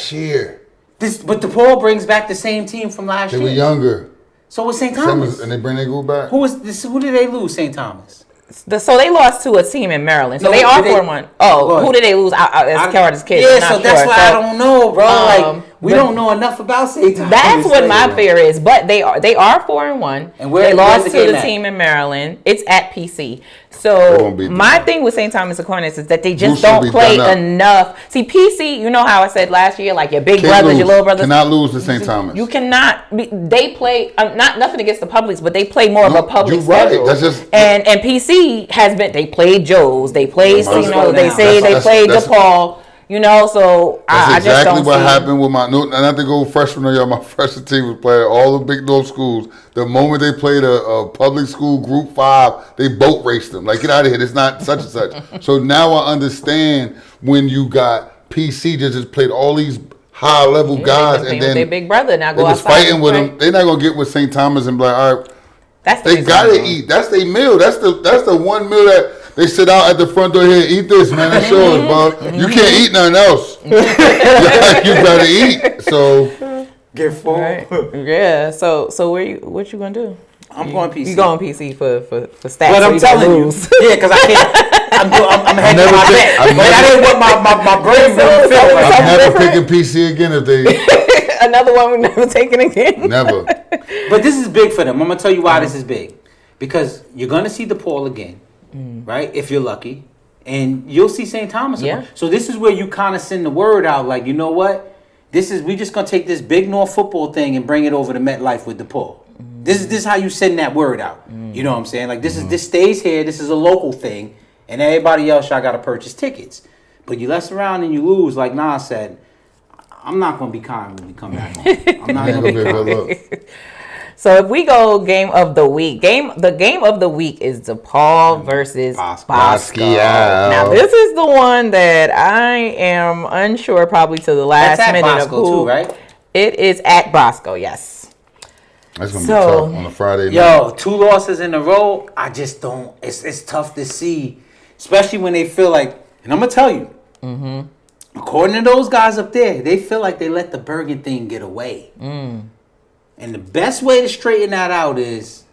DePaul brings back the same team from last year. They were younger. So was St. Thomas. And they bring their group back? Who did they lose, St. Thomas? So they lost to a team in Maryland. So they are 4-1. Oh, who did they lose? As Carter's kids. Yeah, so that's why I don't know, bro. We don't know enough about St. Thomas. That's what my fear is. But they are 4-1. And they lost to the team in Maryland. It's at PC. So my thing with St. Thomas Aquinas is that they just don't play enough. See, PC, you know how I said last year, like your big brothers, your little brothers. Cannot lose to St. Thomas. You cannot. They play, nothing against the publics, but they play more of a public schedule. That's just, and PC has been, they played Joe's, they played, they say they played DePaul. So I just don't what happened with not to go freshman year. My freshman team was playing all the big North schools. The moment they played a public school group 5, they boat raced them. Like, get out of here. It's not such and such. So now I understand when you got PC just played all these high level guys, and then their big brother now go was fighting with them. They're not gonna get with St. Thomas and be like, all right, they gotta eat. That's their meal. That's the one meal that. They sit out at the front door here, eat this, man. That's yours, bro. You can't eat nothing else. You gotta eat. So get full. Right. Yeah. So what you gonna do? I'm going PC. You going PC for stats? But I'm telling you, because I can't. I'm hedging my bet. But that ain't what my brain really feels like. I'm never picking PC again if they. Another one we're never taking again. Never. But this is big for them. I'm gonna tell you why this is big. Because you're gonna see DePaul again. Right, if you're lucky, and you'll see St. Thomas. Yeah. So this is where you kind of send the word out, like, you know what? We just gonna take this big North football thing and bring it over to MetLife with DePaul. This is how you send that word out. You know what I'm saying? Like this stays here. This is a local thing, and everybody else y'all gotta purchase tickets. But you mess around and you lose, like Nas said. I'm not gonna be kind when we come back home. I'm not gonna be kind. So if we go game of the week, the game of the week is DePaul versus Bosco. Now this is the one that I am unsure probably to the last minute Bosco of who. too, right? It is at Bosco, yes. That's gonna be tough on a Friday night. Yo, 2 losses in a row. I just don't. It's tough to see, especially when they feel like. And I'm gonna tell you, according to those guys up there, they feel like they let the Bergen thing get away. And the best way to straighten that out is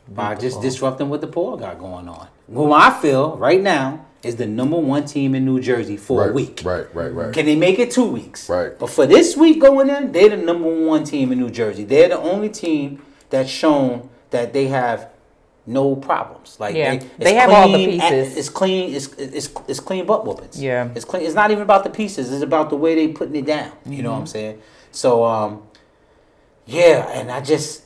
by just disrupting what DePaul got going on. Who I feel right now is the number 1 team in New Jersey for a week. Right. Can they make it 2 weeks? Right. But for this week going in, they're the number 1 team in New Jersey. They're the only team that's shown that they have no problems. Like they have all the pieces. It's clean. It's clean butt whoopings. Yeah. It's clean. It's not even about the pieces. It's about the way they putting it down. You know what I'm saying? So yeah, and I just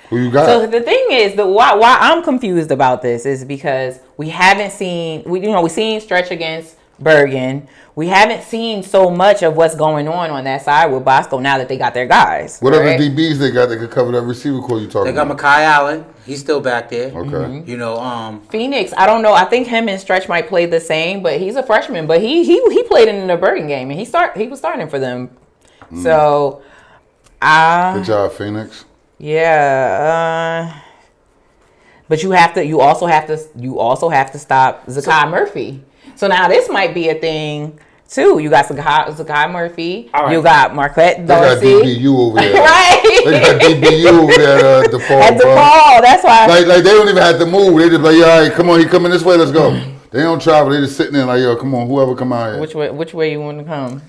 Who you got? So the thing is, why I'm confused about this is because we haven't seen we seen Stretch against Bergen. We haven't seen so much of what's going on that side with Bosco now that they got their guys. What right? other DBs they got that could cover that receiver core you talking They got about? Mekhi Allen. He's still back there. Okay. You know, Phoenix, I don't know. I think him and Stretch might play the same, but he's a freshman. But he played in the Bergen game and he was starting for them. So, Good job, Phoenix. yeah. But you also have to stop Zakai Murphy. So now this might be a thing too. You got Zakai Murphy. All right. You got Marquette They Dorsey. got DBU over there. Right. They got DBU over there at DePaul. At DePaul. That's why. Like they don't even have to move. They just like, all right, come on, he coming this way, let's go. They don't travel. They just sitting there like, yo, come on, whoever come out here. Which way you want to come?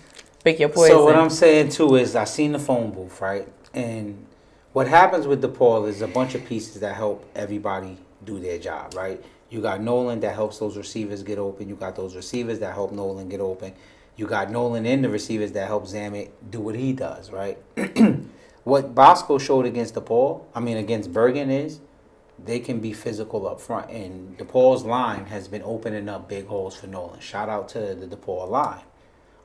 Pick your poison. so what I'm saying too is I seen the phone booth, right? And what happens with DePaul is a bunch of pieces that help everybody do their job, right? You got Nolan that helps those receivers get open. You got those receivers that help Nolan get open. You got Nolan and the receivers that help Zamet do what he does, right? What Bosco showed against against Bergen is they can be physical up front. And DePaul's line has been opening up big holes for Nolan. Shout out to the DePaul line.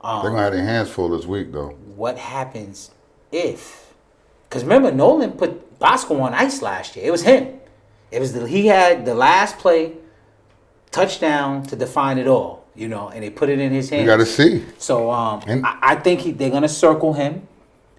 They're going to have their hands full this week, though. What happens if... Because remember, Nolan put Bosco on ice last year. It was him. He had the last play, touchdown to define it all, and they put it in his hands. You got to see. So I think they're going to circle him.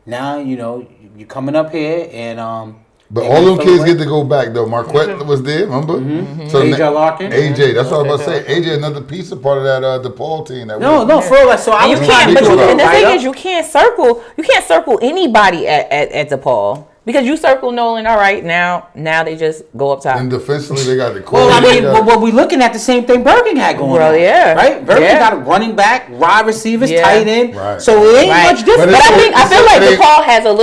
Now, you're coming up here and... But all them kids get to go back, though. Marquette was there, remember? Mm-hmm. So AJ Larkin. AJ, that's what I was about to say. AJ, another piece of part of that DePaul team. No, for real. So I was trying to do And the thing is, you can't circle anybody at DePaul. Because you circle Nolan, all right, now they just go up top. And defensively, they got the core. Well, we're looking at the same thing Bergen had going on. Yeah. Right? Bergen got a running back, wide receivers, tight end. Right. So it ain't much different. But I feel like DePaul has a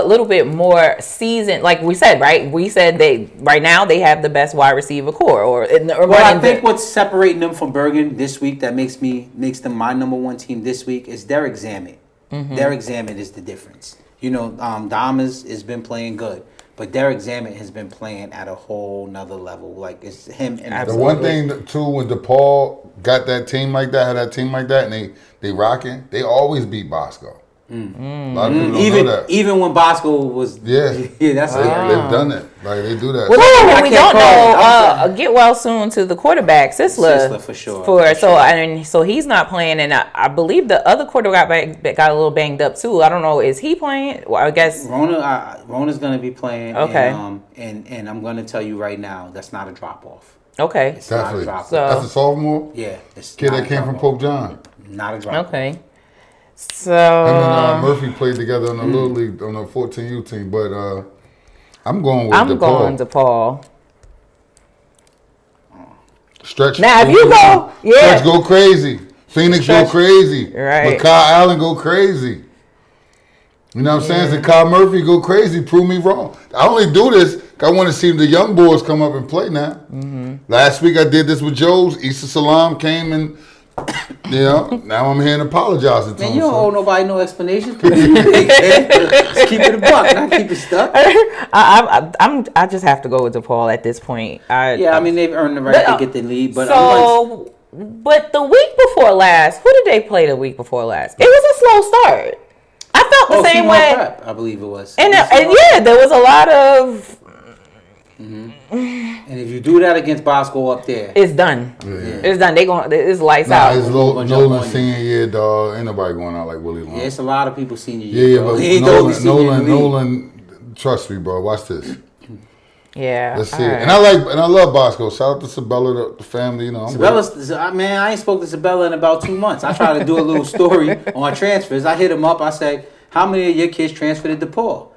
little bit more season. Like we said, right? We said right now they have the best wide receiver core. I think what's separating them from Bergen this week that makes them my number one team this week is Derek Zamet. Derek Zamet is the difference. Damas has been playing good, but Derek Zamet has been playing at a whole nother level. Like, it's him and the one thing, too, when DePaul got that team like that, and they rocking, they always beat Bosco. A lot of people don't know that. Even when Bosco was... Yeah. That's They've done it. Like, they do that. Well, we don't know. Get well soon to the quarterback, Sisler for sure. So he's not playing, and I believe the other quarterback got a little banged up too. I don't know. Is he playing? Well, I guess Rona's going to be playing. Okay. And I'm going to tell you right now, that's not a drop off. Okay. It's not a drop off. That's a sophomore. Yeah. Kid that came from Pope John. Not a drop off. Okay. So and Murphy played together on the Little League on the 14U team, but I'm going with DePaul. Stretch. Now, if you go, Stretch go crazy. Phoenix go crazy. Right. Mekhi Allen go crazy. You know what I'm saying? Zakai Murphy go crazy. Prove me wrong. I only do this because I want to see the young boys come up and play now. Last week I did this with Joe's. Issa Salam came and... now I'm here and apologizing to him. You don't owe nobody no explanation. Just keep it a buck, not keep it stuck. I just have to go with DePaul at this point. They've earned the right to get the lead. But but the week before last, who did they play the week before last? It was a slow start. I felt the same way. Prep, I believe it was. And there was a lot of... And if you do that against Bosco up there, it's done. It's done. It's lights out. It's Nolan's senior year, dog. Ain't nobody going out like Willie Long. Yeah, it's a lot of people senior year. But Nolan, trust me, bro. Watch this. Yeah. Let's see it. And I love Bosco. Shout out to Sabella, the family. I ain't spoke to Sabella in about 2 months. I tried to do a little story on transfers. I hit him up. I said, "How many of your kids transferred to DePaul?"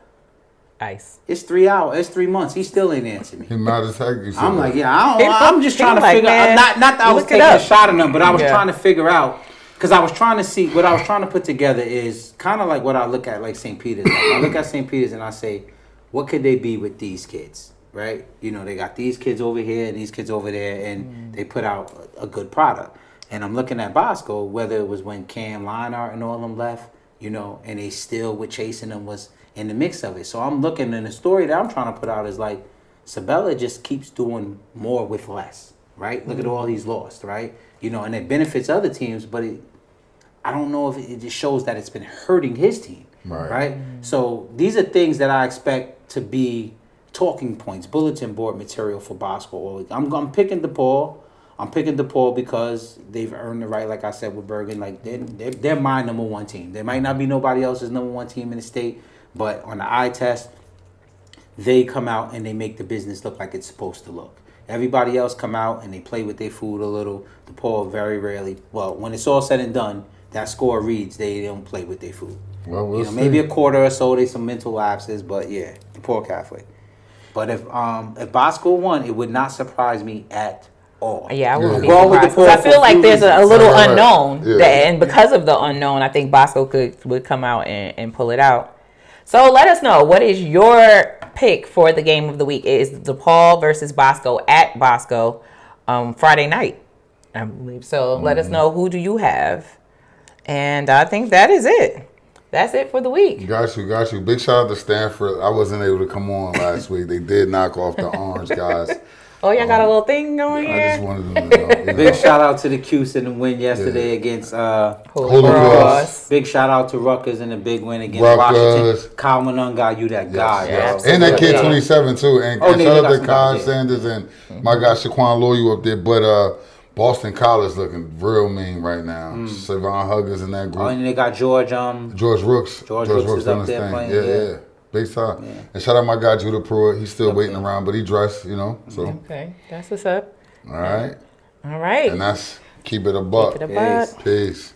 Ice. It's 3 hours. It's 3 months. He still ain't answered me. He mad as heck. I'm like, I'm just trying to figure out. Not that I was taking a shot at him, but I was trying to figure out because I was trying to see what I was trying to put together is kind of like what I look at like St. Peter's. Like, I look at St. Peter's and I say, what could they be with these kids, right? They got these kids over here and these kids over there, and they put out a good product. And I'm looking at Bosco, whether it was when Cam Leinart and all of them left. and they still with chasing them was in the mix of it. So I'm looking, and the story that I'm trying to put out is like Sabella just keeps doing more with less, right? Look at all he's lost, right? And it benefits other teams, but I don't know if it just shows that it's been hurting his team, right? So these are things that I expect to be talking points, bulletin board material for Bosco. I'm picking DePaul. I'm picking DePaul because they've earned the right, like I said with Bergen. Like they're my number one team. There might not be nobody else's number one team in the state, but on the eye test, they come out and they make the business look like it's supposed to look. Everybody else come out and they play with their food a little. DePaul very rarely. Well, when it's all said and done, that score reads they don't play with their food. Well, we'll see. Maybe a quarter or so. There's some mental lapses, but yeah, DePaul Catholic. But if Bosco won, it would not surprise me at all. Yeah, I wouldn't be Well, with surprised. the 'Cause I feel like there's a little Right. unknown, Yeah. and because of the unknown, I think Bosco would come out and pull it out. So let us know, what is your pick for the game of the week? It is DePaul versus Bosco at Bosco Friday night, I believe. So let us know, who do you have? And I think that is it. That's it for the week. Got you. Big shout out to Stanford. I wasn't able to come on last week. They did knock off the Orange guys. Oh, y'all got a little thing going I here? just wanted them to know. Big shout out to the Cuse in the win yesterday against Holy Cross. Cross. Big shout out to Rutgers in the big win against Rutgers. Washington. Kyle Manon got you that guy, Yes. bro. And that kid 27 too. And Oh, they shout got out to some Kai guys, yeah. Sanders and my guy Shaquan Loyu up there. But Boston College looking real mean right now. Savon Huggins in that Oh, group. and they got George Rooks. George Rooks is doing up his there thing. playing, Yeah. Big time. Yeah. And shout out my guy Judah Pruitt. He's still waiting around, but he dressed, So Okay, that's what's up. all right. All right. And that's keep it a buck. Keep it a buck. Peace.